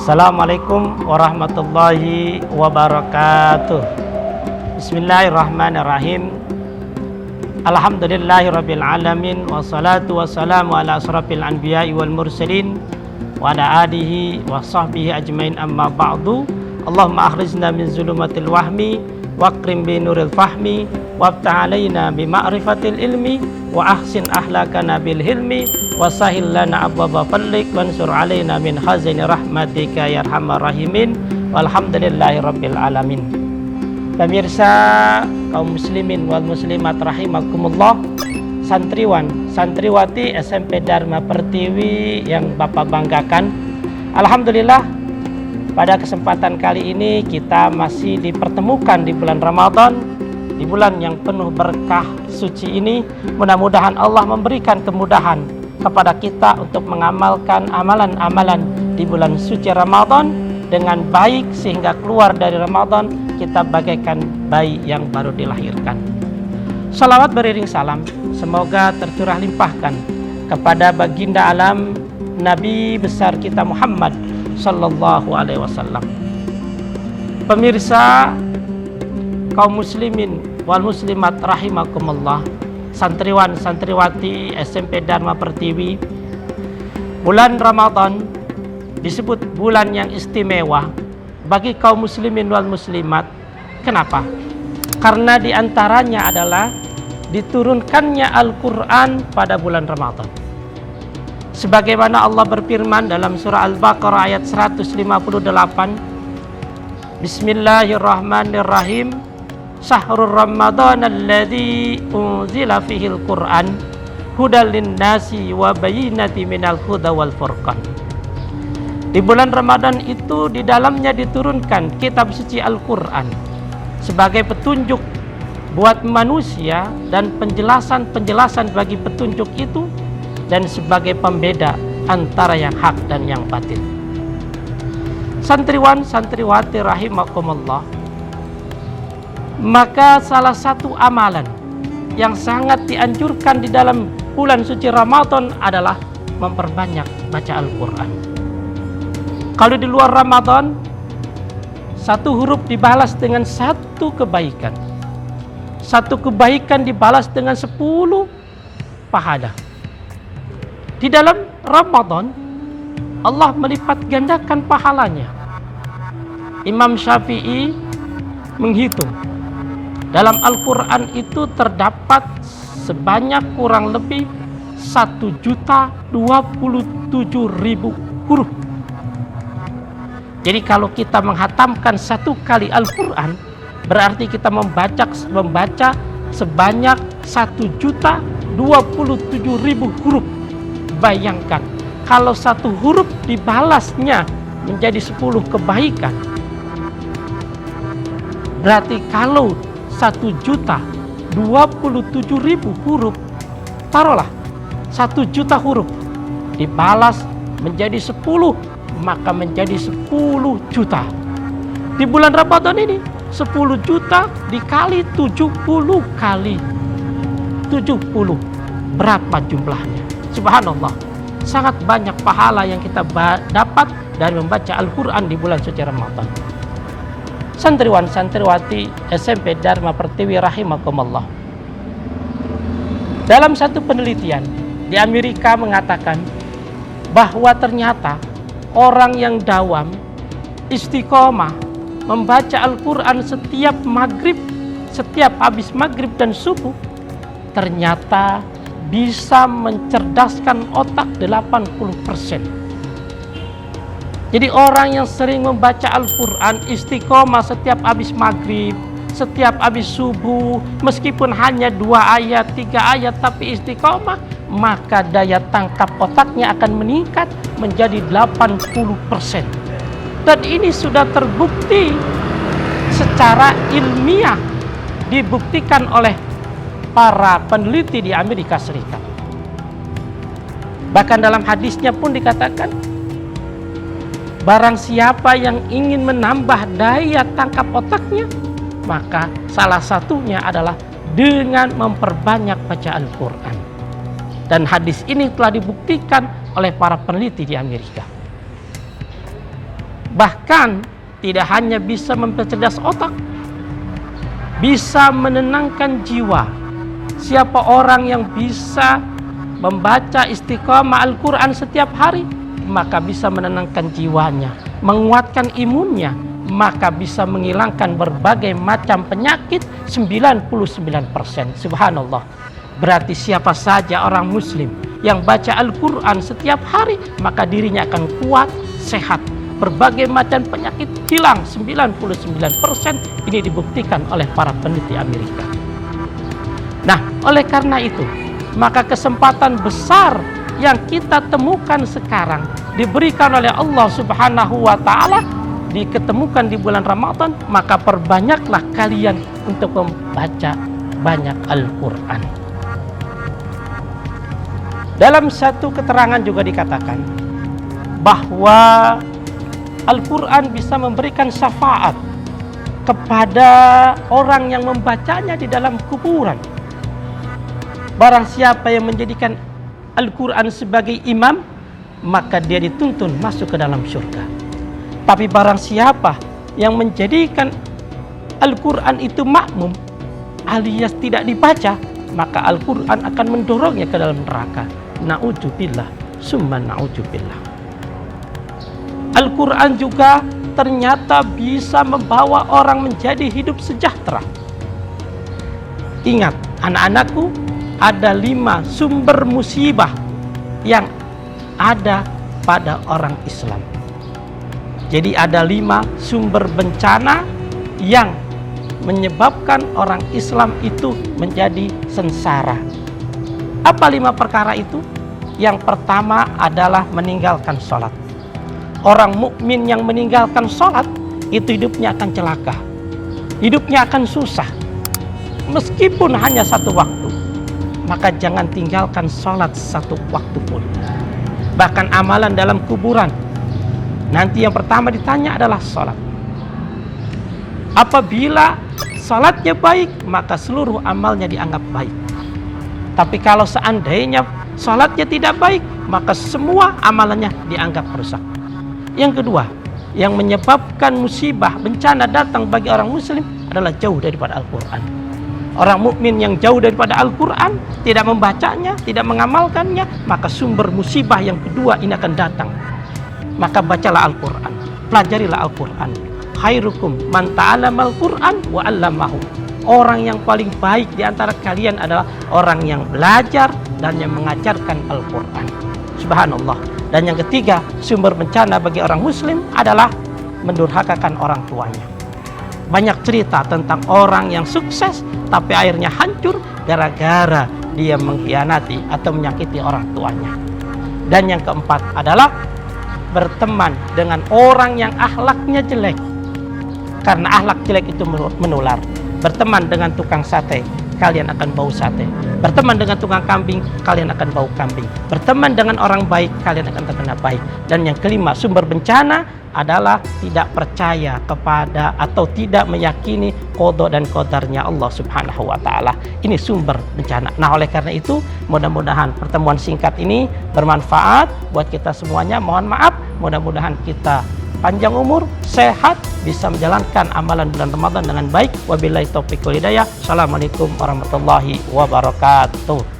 Assalamualaikum warahmatullahi wabarakatuh. Bismillahirrahmanirrahim. Alhamdulillahirabbil alamin wassalatu wassalamu ala asrofil anbiya'i wal mursalin wa ala alihi wa sahbihi ajmain, amma ba'du. Allahumma akhrijna min zulumatil wahmi waqrim bi nuril fahmi waftah alaina bi ma'rifatil ilmi wa ahsin ahlakana bil hilmi wa sahil lana abwaba fadlik wansur alaina min khazini rahmatika ya arhamar rahimin walhamdulillahi rabbil alamin. Pemirsa kaum muslimin wal muslimat rahimakumullah, santriwan santriwati SMP Dharma Pertiwi yang Bapak banggakan, alhamdulillah pada kesempatan kali ini kita masih dipertemukan di bulan Ramadan, di bulan yang penuh berkah suci ini. Mudah-mudahan Allah memberikan kemudahan kepada kita untuk mengamalkan amalan-amalan di bulan suci Ramadan dengan baik, sehingga keluar dari Ramadan kita bagaikan bayi yang baru dilahirkan. Salawat beriring salam semoga tercurah limpahkan kepada baginda alam Nabi besar kita Muhammad sallallahu alaihi wasallam. Pemirsa kaum muslimin wal muslimat rahimakumullah, santriwan santriwati SMP Dharma Pertiwi, bulan Ramadan disebut bulan yang istimewa bagi kaum muslimin wal muslimat. Kenapa? Karena diantaranya adalah diturunkannya Al-Quran pada bulan Ramadan. Sebagaimana Allah berfirman dalam surah Al-Baqarah ayat 158, Bismillahirrahmanirrahim, Syahrul Ramadan alladzi unzila fihil Qur'an hudal linnasi wa bayyinati minal huda wal furqan. Di bulan Ramadan itu di dalamnya diturunkan kitab suci Al-Quran sebagai petunjuk buat manusia dan penjelasan-penjelasan bagi petunjuk itu, dan sebagai pembeda antara yang hak dan yang batil. Santriwan santriwati rahimakumullah, maka salah satu amalan yang sangat dianjurkan di dalam bulan suci Ramadan adalah memperbanyak baca Al-Quran. Kalau di luar Ramadan, satu huruf dibalas dengan satu kebaikan, satu kebaikan dibalas dengan 10 pahala. Di dalam Ramadan Allah melipat gandakan pahalanya. Imam Syafi'i menghitung dalam Al-Quran itu terdapat sebanyak kurang lebih 1.027.000 huruf. Jadi kalau kita menghatamkan satu kali Al-Quran, berarti kita membaca sebanyak 1.027.000 huruf. Bayangkan kalau satu huruf dibalasnya menjadi 10 kebaikan, berarti kalau 1.027.000 huruf, taruhlah 1 juta huruf dibalas menjadi 10, maka menjadi 10 juta. Di bulan Ramadan ini 10 juta dikali 70 kali 70, berapa jumlahnya? Subhanallah, sangat banyak pahala yang kita dapat dari membaca Al-Quran di bulan suci Ramadan. Santriwan santriwati SMP Dharma Pertiwi rahimakumullah, dalam satu penelitian di Amerika mengatakan bahwa ternyata orang yang dawam istiqomah membaca Al-Quran setiap maghrib, setiap habis maghrib dan subuh, ternyata bisa mencerdaskan otak 80%. Jadi orang yang sering membaca Al-Quran istiqomah setiap habis maghrib, setiap habis subuh, meskipun hanya 2 ayat, 3 ayat, tapi istiqomah, maka daya tangkap otaknya akan meningkat menjadi 80%. Dan ini sudah terbukti secara ilmiah, dibuktikan oleh para peneliti di Amerika Serikat. Bahkan dalam hadisnya pun dikatakan, barang siapa yang ingin menambah daya tangkap otaknya, maka salah satunya adalah dengan memperbanyak baca Al-Quran. Dan hadis ini telah dibuktikan oleh para peneliti di Amerika. Bahkan tidak hanya bisa mempercerdas otak, bisa menenangkan jiwa. Siapa orang yang bisa membaca istiqamah Al-Quran setiap hari, maka bisa menenangkan jiwanya, menguatkan imunnya, maka bisa menghilangkan berbagai macam penyakit 99%. Subhanallah. Berarti siapa saja orang muslim yang baca Al-Quran setiap hari, maka dirinya akan kuat, sehat. Berbagai macam penyakit hilang 99%. Ini dibuktikan oleh para peneliti Amerika. Nah, oleh karena itu, maka kesempatan besar yang kita temukan sekarang diberikan oleh Allah Subhanahu wa Ta'ala, diketemukan di bulan Ramadan, maka perbanyaklah kalian untuk membaca banyak Al-Quran. Dalam satu keterangan juga dikatakan bahwa Al-Quran bisa memberikan syafaat kepada orang yang membacanya di dalam kuburan. Barang siapa yang menjadikan Al-Quran sebagai imam, maka dia dituntun masuk ke dalam surga. Tapi barang siapa yang menjadikan Al-Quran itu makmum alias tidak dibaca, maka Al-Quran akan mendorongnya ke dalam neraka. Na'udzubillah, summa na'udzubillah. Al-Quran juga ternyata bisa membawa orang menjadi hidup sejahtera. Ingat, anak-anakku, ada 5 sumber musibah yang ada pada orang Islam. Jadi ada 5 sumber bencana yang menyebabkan orang Islam itu menjadi sengsara. Apa 5 perkara itu? Yang pertama adalah meninggalkan sholat. Orang mukmin yang meninggalkan sholat itu hidupnya akan celaka, hidupnya akan susah, meskipun hanya 1 waktu. Maka jangan tinggalkan sholat 1 waktu pun. Bahkan amalan dalam kuburan, nanti yang pertama ditanya adalah sholat. Apabila sholatnya baik, maka seluruh amalnya dianggap baik. Tapi kalau seandainya sholatnya tidak baik, maka semua amalannya dianggap rusak. Yang kedua, yang menyebabkan musibah, bencana datang bagi orang muslim adalah jauh daripada Al-Quran. Orang mukmin yang jauh daripada Al-Quran, tidak membacanya, tidak mengamalkannya, maka sumber musibah yang kedua ini akan datang. Maka bacalah Al-Quran, pelajarilah Al-Quran. Khairukum man ta'allamal Quran wa 'allamahu. Orang yang paling baik di antara kalian adalah orang yang belajar dan yang mengajarkan Al-Quran. Subhanallah. Dan yang ketiga, sumber bencana bagi orang muslim adalah mendurhakakan orang tuanya. Banyak cerita tentang orang yang sukses tapi akhirnya hancur gara-gara dia mengkhianati atau menyakiti orang tuanya. Dan yang keempat adalah berteman dengan orang yang akhlaknya jelek, karena akhlak jelek itu menular. Berteman dengan tukang sate, kalian akan bau sate. Berteman dengan tukang kambing, kalian akan bau kambing. Berteman dengan orang baik, kalian akan terkena baik. Dan yang kelima, sumber bencana adalah tidak percaya kepada atau tidak meyakini qada dan qadarnya Allah Subhanahu wa Ta'ala. Ini sumber bencana. Nah, oleh karena itu, mudah-mudahan pertemuan singkat ini bermanfaat buat kita semuanya. Mohon maaf, mudah-mudahan kita panjang umur, sehat, bisa menjalankan amalan bulan Ramadan dengan baik. Wabillahi taufiq wal hidayah. Assalamualaikum warahmatullahi wabarakatuh.